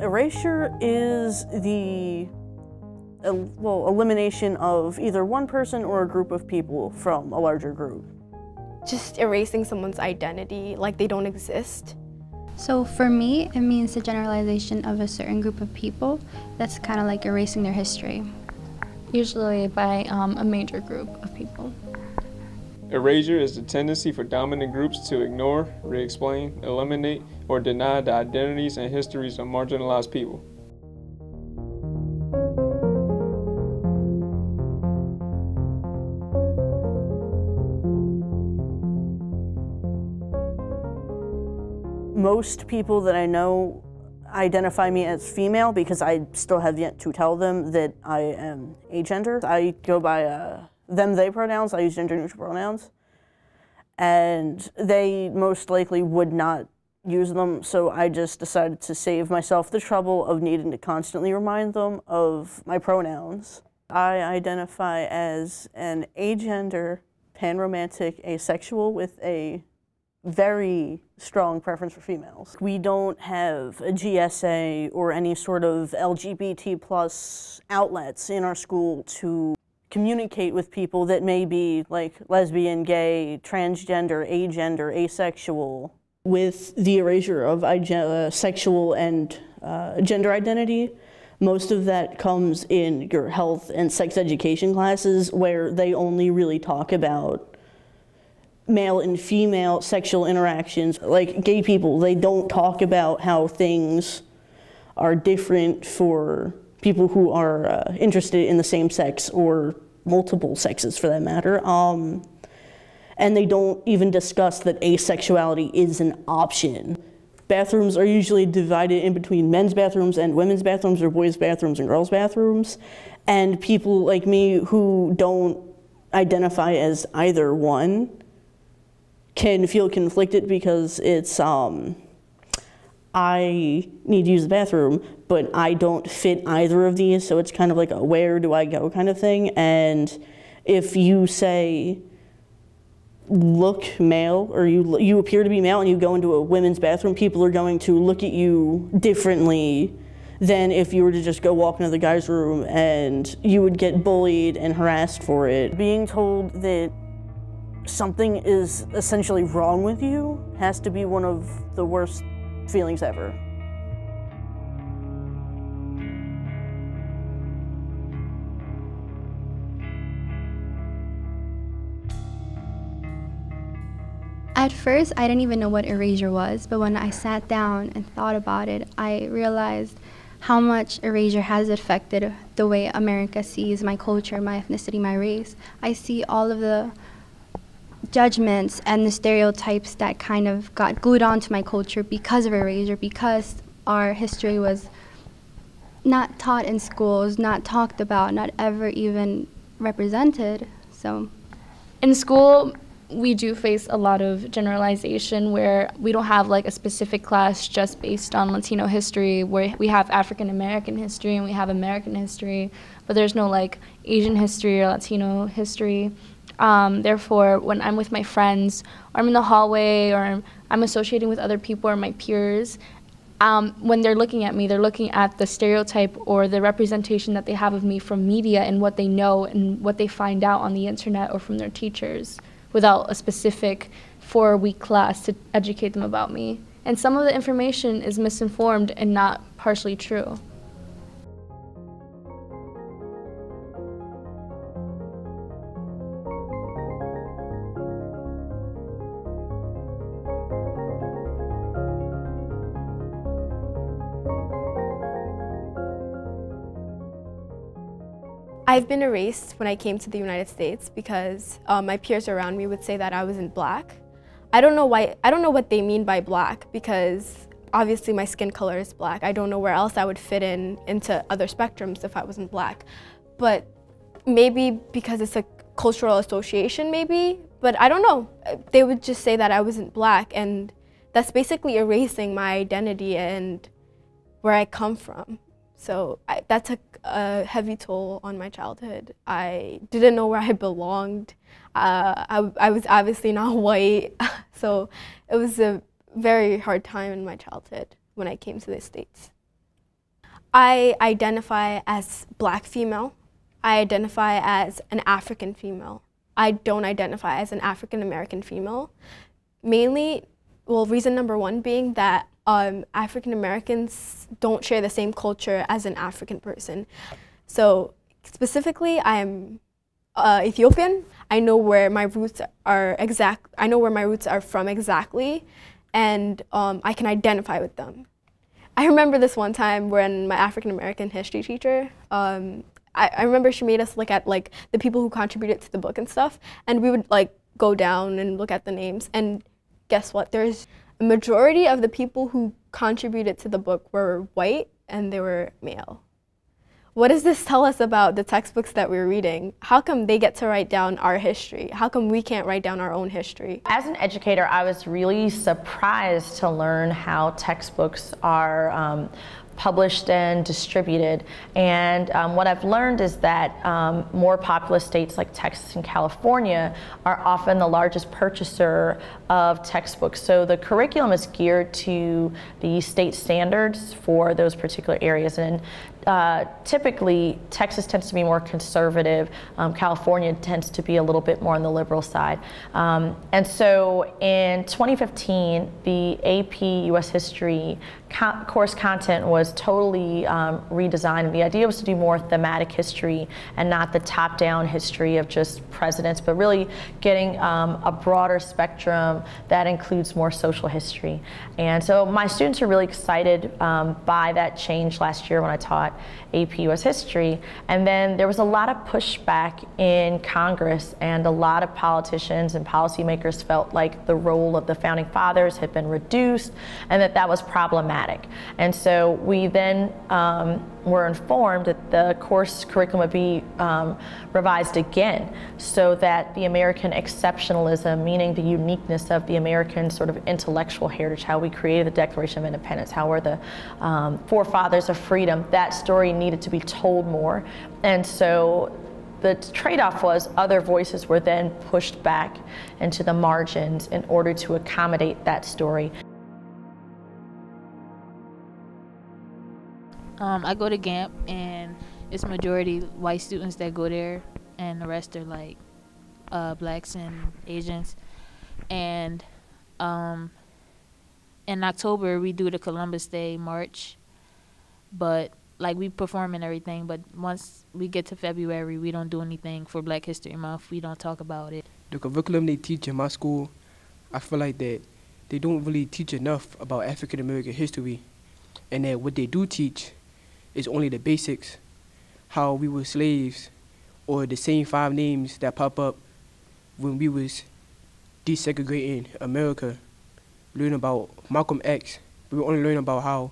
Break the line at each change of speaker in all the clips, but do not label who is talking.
Erasure is the elimination of either one person or a group of people from a larger group.
Just erasing someone's identity, like they don't exist.
So for me, it means the generalization of a certain group of people. That's kind of like erasing their history.
Usually by a major group of people.
Erasure is the tendency for dominant groups to ignore, re-explain, eliminate, or deny the identities and histories of marginalized people.
Most people that I know identify me as female because I still have yet to tell them that I am agender. I go by them, they pronouns. I use gender-neutral pronouns. And they most likely would not use them, so I just decided to save myself the trouble of needing to constantly remind them of my pronouns. I identify as an agender, panromantic, asexual with a very strong preference for females. We don't have a GSA or any sort of LGBT+ outlets in our school to communicate with people that may be like lesbian, gay, transgender, agender, asexual. With the erasure of sexual and gender identity, most of that comes in your health and sex education classes where they only really talk about male and female sexual interactions. Like gay people, they don't talk about how things are different for people who are interested in the same sex or multiple sexes for that matter. And they don't even discuss that asexuality is an option. Bathrooms are usually divided in between men's bathrooms and women's bathrooms, or boys' bathrooms and girls' bathrooms. And people like me who don't identify as either one can feel conflicted because it's, I need to use the bathroom, but I don't fit either of these, so it's kind of like a where do I go kind of thing. And if you say, look male, or you appear to be male and you go into a women's bathroom, people are going to look at you differently than if you were to just go walk into the guy's room, and you would get bullied and harassed for it. Being told that something is essentially wrong with you has to be one of the worst feelings ever.
At first, I didn't even know what erasure was, but when I sat down and thought about it, I realized how much erasure has affected the way America sees my culture, my ethnicity, my race. I see all of the judgments and the stereotypes that kind of got glued onto my culture because of erasure, because our history was not taught in schools, not talked about, not ever even represented. So,
in school, we do face a lot of generalization where we don't have like a specific class just based on Latino history, where we have African American history and we have American history, but there's no like Asian history or Latino history. Therefore, when I'm with my friends, or I'm in the hallway, or I'm associating with other people or my peers, when they're looking at me, they're looking at the stereotype or the representation that they have of me from media and what they know and what they find out on the internet or from their teachers, without a specific 4-week class to educate them about me. And some of the information is misinformed and not partially true.
I've been erased when I came to the United States because my peers around me would say that I wasn't black. I don't know why. I don't know what they mean by black, because obviously my skin color is black. I don't know where else I would fit into other spectrums if I wasn't black. But maybe because it's a cultural association, maybe. But I don't know. They would just say that I wasn't black, and that's basically erasing my identity and where I come from. So that took a heavy toll on my childhood. I didn't know where I belonged. I was obviously not white, so it was a very hard time in my childhood when I came to the States. I identify as Black female. I identify as an African female. I don't identify as an African American female. Mainly, well, reason number one being that African Americans don't share the same culture as an African person. So specifically, I am Ethiopian. I know where my roots are I know where my roots are from exactly, and I can identify with them. I remember this one time when my African American history teacher, I remember she made us look at like the people who contributed to the book and stuff, and we would like go down and look at the names, and guess what? There's a majority of the people who contributed to the book were white and they were male. What does this tell us about the textbooks that we're reading? How come they get to write down our history? How come we can't write down our own history?
As an educator, I was really surprised to learn how textbooks are published and distributed. And what I've learned is that more populous states like Texas and California are often the largest purchaser of textbooks. So the curriculum is geared to the state standards for those particular areas. And typically, Texas tends to be more conservative. California tends to be a little bit more on the liberal side. And so in 2015, the AP US History course content was totally redesigned. And the idea was to do more thematic history and not the top-down history of just presidents, but really getting a broader spectrum that includes more social history. And so my students are really excited by that change last year when I taught AP US History. And then there was a lot of pushback in Congress, and a lot of politicians and policymakers felt like the role of the Founding Fathers had been reduced and that was problematic. And so we then were informed that the course curriculum would be revised again so that the American exceptionalism, meaning the uniqueness of the American sort of intellectual heritage, how we created the Declaration of Independence, how we're the forefathers of freedom, that story needed to be told more. And so the trade-off was other voices were then pushed back into the margins in order to accommodate that story.
I go to GAMP, and it's majority white students that go there, and the rest are like blacks and Asians. And in October we do the Columbus Day March, but like we perform and everything, but once we get to February, we don't do anything for Black History Month. We don't talk about it.
The curriculum they teach in my school, I feel like that they don't really teach enough about African American history, and that what they do teach is only the basics, how we were slaves, or the same 5 names that pop up when we was desegregating America. Learn about Malcolm X, we only learn about how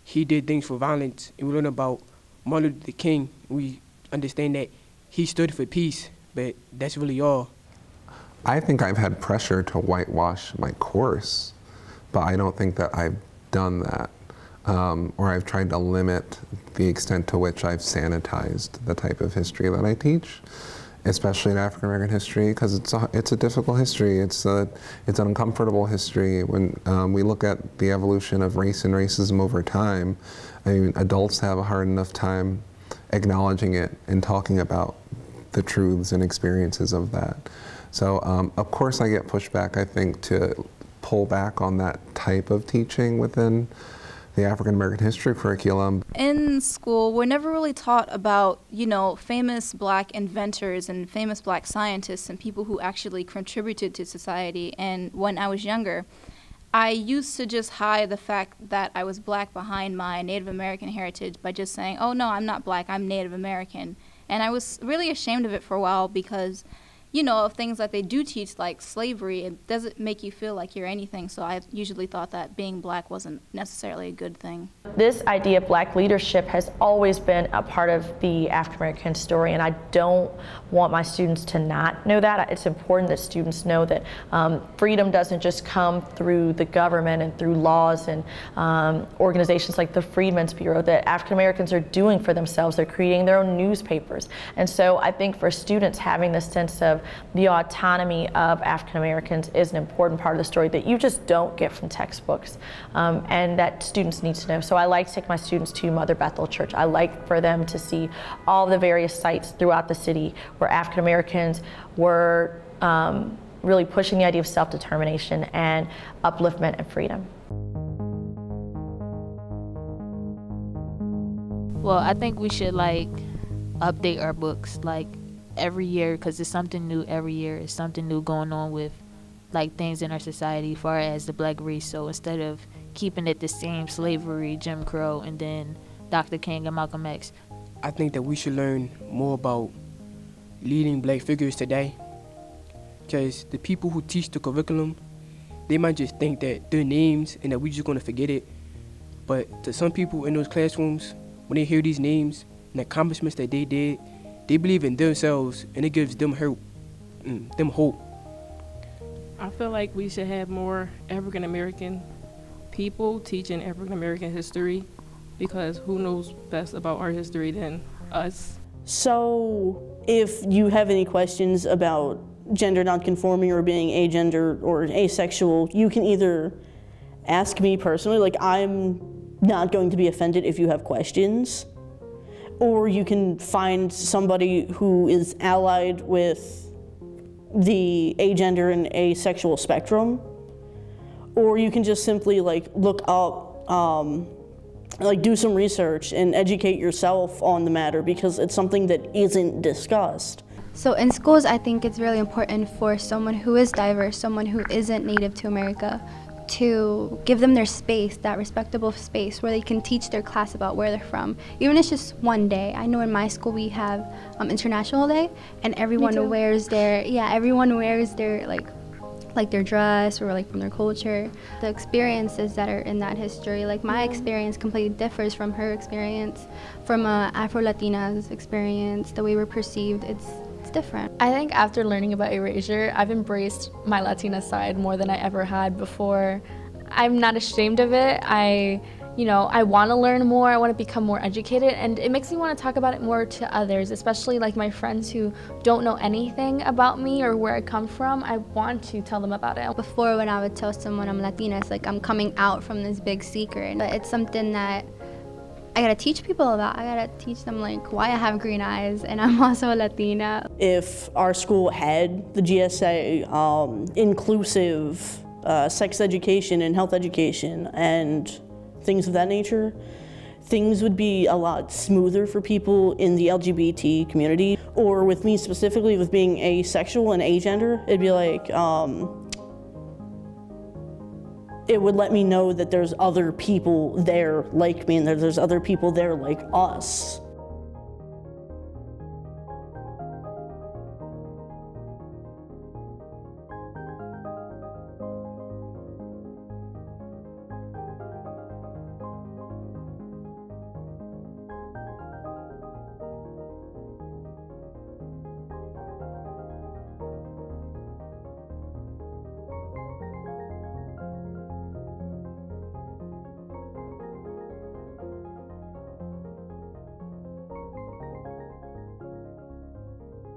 he did things for violence, and we learn about Martin Luther King. We understand that he stood for peace, but that's really all.
I think I've had pressure to whitewash my course, but I don't think that I've done that. Or I've tried to limit the extent to which I've sanitized the type of history that I teach, especially in African American history, because it's a difficult history. It's an uncomfortable history. When we look at the evolution of race and racism over time, I mean, adults have a hard enough time acknowledging it and talking about the truths and experiences of that. So of course I get pushback, I think, to pull back on that type of teaching within the African American history curriculum.
In school, we're never really taught about, you know, famous Black inventors and famous Black scientists and people who actually contributed to society. And when I was younger, I used to just hide the fact that I was Black behind my Native American heritage by just saying, oh no, I'm not Black, I'm Native American. And I was really ashamed of it for a while because, you know, of things that they do teach, like slavery, it doesn't make you feel like you're anything. So I usually thought that being Black wasn't necessarily a good thing.
This idea of Black leadership has always been a part of the African American story, and I don't want my students to not know that. It's important that students know that freedom doesn't just come through the government and through laws and organizations like the Freedmen's Bureau that African Americans are doing for themselves. They're creating their own newspapers. And so I think for students having this sense of the autonomy of African Americans is an important part of the story that you just don't get from textbooks, and that students need to know. So I like to take my students to Mother Bethel Church. I like for them to see all the various sites throughout the city where African Americans were really pushing the idea of self-determination and upliftment and freedom.
Well, I think we should like update our books like every year, because it's something new every year. It's something new going on with like things in our society as far as the black race. So instead of keeping it the same, slavery, Jim Crow, and then Dr. King and Malcolm X,
I think that we should learn more about leading black figures today, because the people who teach the curriculum, they might just think that their names and that we're just going to forget it. But to some people in those classrooms, when they hear these names and accomplishments that they did, they believe in themselves, and it gives them hope.
I feel like we should have more African American people teaching African American history, because who knows best about our history than us?
So if you have any questions about gender nonconforming or being agender or asexual, you can either ask me personally, like I'm not going to be offended if you have questions, or you can find somebody who is allied with the agender and asexual spectrum, or you can just simply like look up, like do some research and educate yourself on the matter, because it's something that isn't discussed.
So in schools, I think it's really important for someone who is diverse, someone who isn't native to America, to give them their space, that respectable space where they can teach their class about where they're from. Even if it's just one day. I know in my school we have International Day, and everyone wears their, everyone wears their like their dress or like from their culture. The experiences that are in that history, like my experience completely differs from her experience, from Afro-Latina's experience, the way we're perceived, it's different.
I think after learning about Erasure, I've embraced my Latina side more than I ever had before. I'm not ashamed of it. I want to learn more, I want to become more educated, and it makes me want to talk about it more to others, especially like my friends who don't know anything about me or where I come from. I want to tell them about it.
Before, when I would tell someone I'm Latina, it's like I'm coming out from this big secret, but it's something that I gotta teach people about. I gotta teach them like why I have green eyes and I'm also Latina.
If our school had the GSA inclusive sex education and health education and things of that nature, things would be a lot smoother for people in the LGBT community. Or with me specifically, with being asexual and agender, it'd be like, it would let me know that there's other people there like me and that there's other people there like us.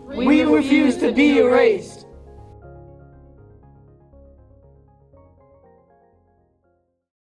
We refuse to be erased.